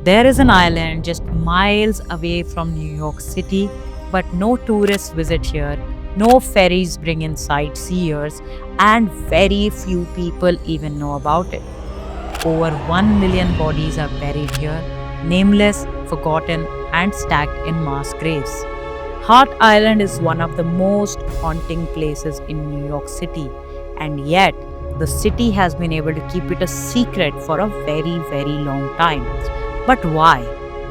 There is an island just miles away from New York City, but no tourists visit here, no ferries bring in sightseers, and very few people even know about it. Over 1 million bodies are buried here, nameless, forgotten, and stacked in mass graves. Hart Island is one of the most haunting places in New York City, and yet the city has been able to keep it a secret for a very, very long time. But why?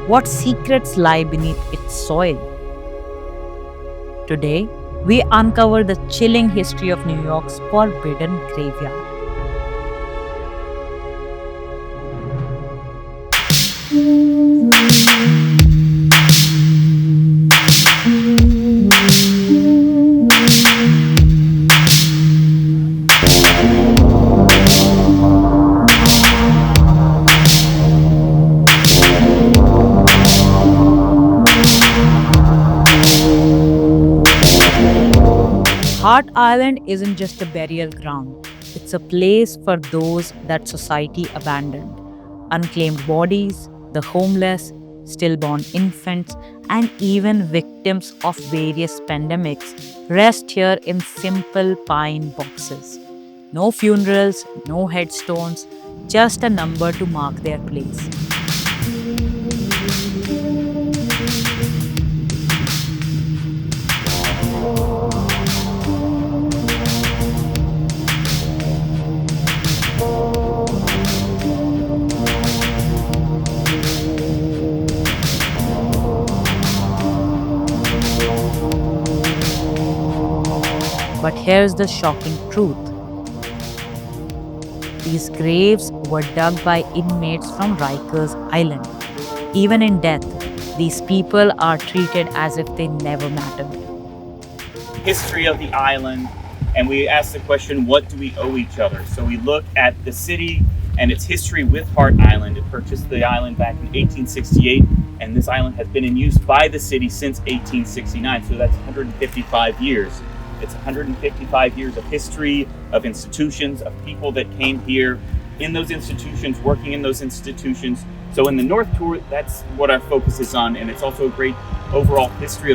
What secrets lie beneath its soil? Today, we uncover the chilling history of New York's forbidden graveyard. Hart Island isn't just a burial ground, it's a place for those that society abandoned. Unclaimed bodies, the homeless, stillborn infants, and even victims of various pandemics rest here in simple pine boxes. No funerals, no headstones, just a number to mark their place. But here's the shocking truth: these graves were dug by inmates from Rikers Island. Even in death, these people are treated as if they never mattered. History of the island, and we ask the question, what do we owe each other? So we look at the city and its history with Hart Island. It purchased the island back in 1868, and this island has been in use by the city since 1869, so that's 155 years. It's 155 years of history, of institutions, of people that came here in those institutions, working in those institutions. So in the North Tour, that's what our focus is on, and it's also a great overall history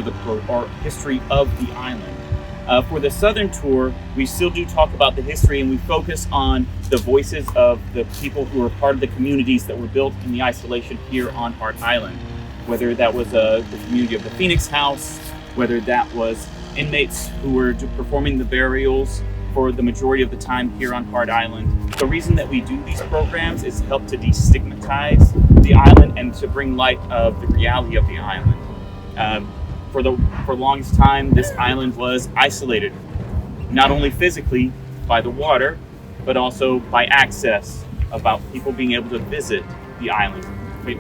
of the island. For the Southern Tour, we still do talk about the history, and we focus on the voices of the people who are part of the communities that were built in the isolation here on Hart Island. Whether that was the community of the Phoenix House, whether that was inmates who were performing the burials for the majority of the time here on Hart Island. The reason that we do these programs is to help to destigmatize the island and to bring light of the reality of the island. For the longest time, this island was isolated, not only physically by the water, but also by access, about people being able to visit the island,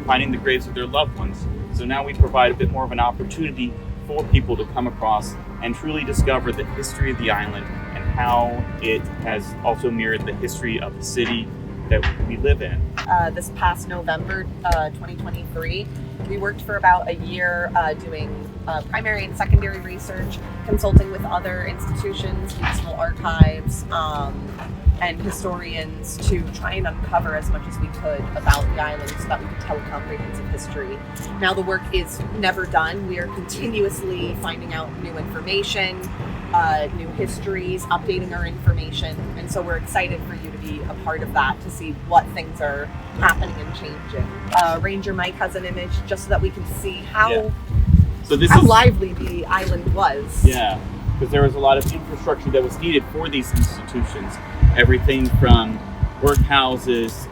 finding the graves of their loved ones. So now we provide a bit more of an opportunity for people to come across and truly discover the history of the island and how it has also mirrored the history of the city that we live in. This past November 2023, we worked for about a year doing primary and secondary research, consulting with other institutions, municipal archives, and historians to try and uncover as much as we could about the island so that we could tell a comprehensive history. Now the work is never done. We are continuously finding out new information, new histories, updating our information, and so we're excited for you to be a part of that, to see what things are happening and changing. Ranger Mike has an image just so that we can see how lively the island was. Yeah, because there was a lot of infrastructure that was needed for these institutions. Everything from workhouses,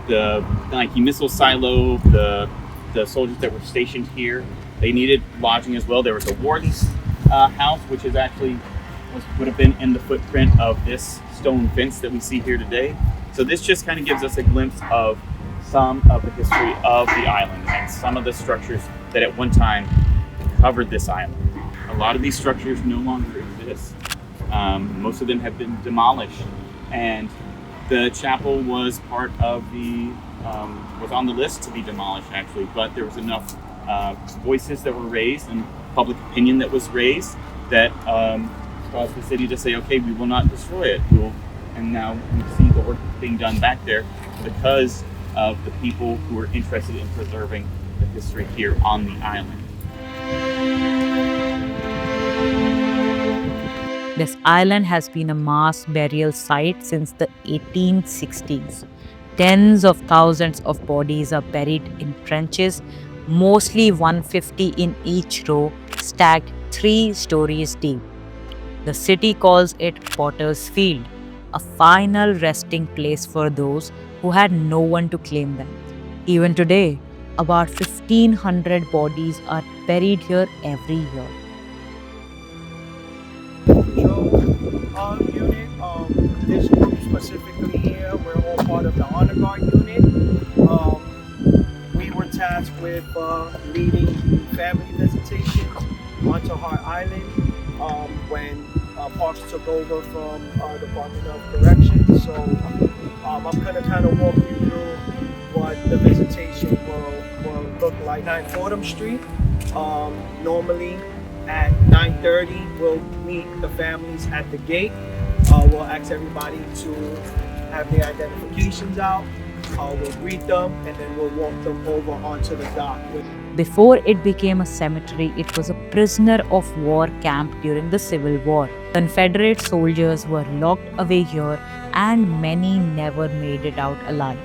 the Nike missile silo, the soldiers that were stationed here, they needed lodging as well. There was a warden's house, which is actually would have been in the footprint of this stone fence that we see here today. So this just kind of gives us a glimpse of some of the history of the island and some of the structures that at one time covered this island. A lot of these structures no longer exist. Most of them have been demolished, and the chapel was part of was on the list to be demolished actually, but there was enough voices that were raised and public opinion that was raised that caused the city to say, okay, we will not destroy it. And now we see the work being done back there because of the people who are interested in preserving the history here on the island. This island has been a mass burial site since the 1860s. Tens of thousands of bodies are buried in trenches, mostly 150 in each row, stacked 3 stories deep. The city calls it Potter's Field, a final resting place for those who had no one to claim them. Even today, about 1500 bodies are buried here every year. Unit. This group specifically here, we're all part of the Honor Guard unit. We were tasked with leading family visitations onto Hart Island when Parks took over from Department of Corrections. So I'm going to kind of walk you through what the visitation will look like. 9 Fordham Street. Normally at 9:30, we'll meet the families at the gate. We'll ask everybody to have their identifications out. We'll greet them and then we'll walk them over onto the dock. Before it became a cemetery, it was a prisoner of war camp during the Civil War. Confederate soldiers were locked away here and many never made it out alive.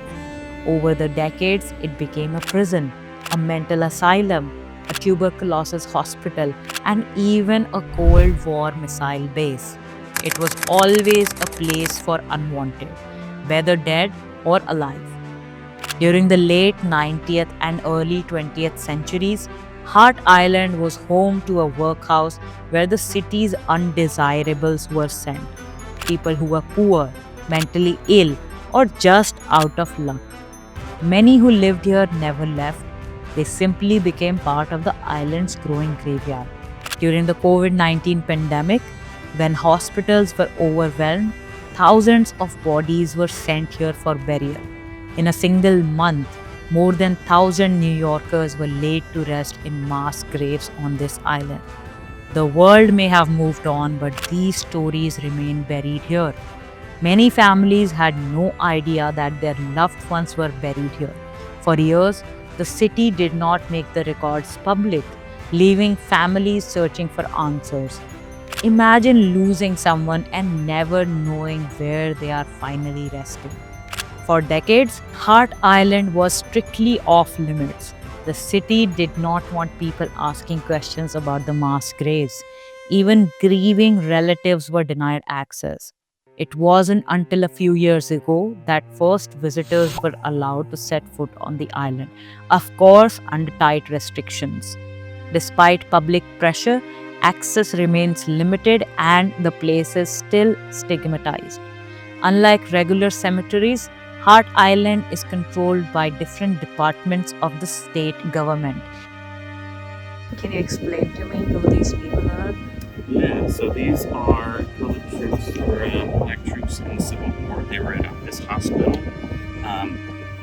Over the decades, it became a prison, a mental asylum, a tuberculosis hospital, and even a Cold War missile base. It was always a place for unwanted, whether dead or alive. During the late 19th and early 20th centuries, Hart Island was home to a workhouse where the city's undesirables were sent. People who were poor, mentally ill, or just out of luck. Many who lived here never left. They simply became part of the island's growing graveyard. During the COVID-19 pandemic, when hospitals were overwhelmed, thousands of bodies were sent here for burial. In a single month, more than 1,000 New Yorkers were laid to rest in mass graves on this island. The world may have moved on, but these stories remain buried here. Many families had no idea that their loved ones were buried here. For years, the city did not make the records public, leaving families searching for answers. Imagine losing someone and never knowing where they are finally resting. For decades, Hart Island was strictly off limits. The city did not want people asking questions about the mass graves. Even grieving relatives were denied access. It wasn't until a few years ago that first visitors were allowed to set foot on the island, of course, under tight restrictions. Despite public pressure, access remains limited and the place is still stigmatized. Unlike regular cemeteries, Hart Island is controlled by different departments of the state government. Can you explain to me who these people are? Yeah, so these are colored troops or black troops in the Civil War. They were at this hospital.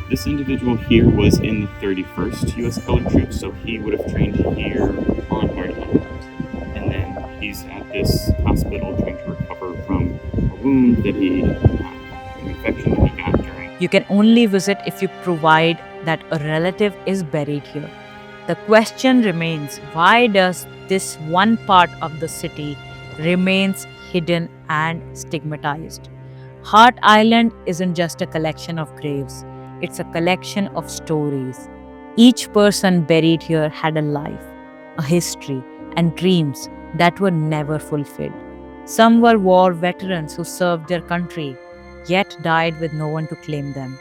This individual here was in the 31st U.S. Colored Troops, so he would have trained here on Hart Island. And then he's at this hospital trying to recover from a wound that an infection that he got during. You can only visit if you provide that a relative is buried here. The question remains, why does this one part of the city remains hidden and stigmatized? Hart Island isn't just a collection of graves, it's a collection of stories. Each person buried here had a life, a history, and dreams that were never fulfilled. Some were war veterans who served their country, yet died with no one to claim them.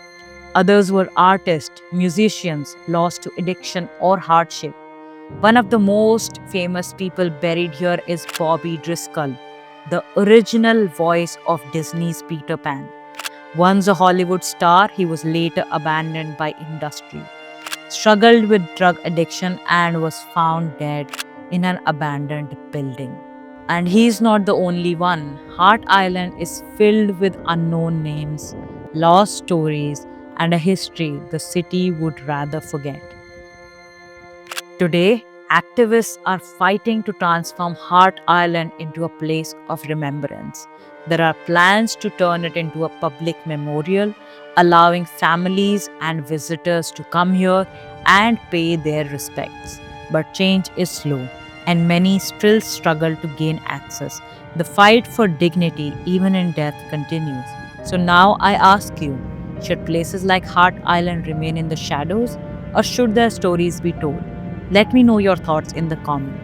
Others were artists, musicians lost to addiction or hardship. One of the most famous people buried here is Bobby Driscoll, the original voice of Disney's Peter Pan. Once a Hollywood star, he was later abandoned by industry, struggled with drug addiction, and was found dead in an abandoned building. And he's not the only one. Hart Island is filled with unknown names, lost stories, and a history the city would rather forget. Today, activists are fighting to transform Hart Island into a place of remembrance. There are plans to turn it into a public memorial, allowing families and visitors to come here and pay their respects. But change is slow, and many still struggle to gain access. The fight for dignity, even in death, continues. So now I ask you, should places like Hart Island remain in the shadows, or should their stories be told? Let me know your thoughts in the comments.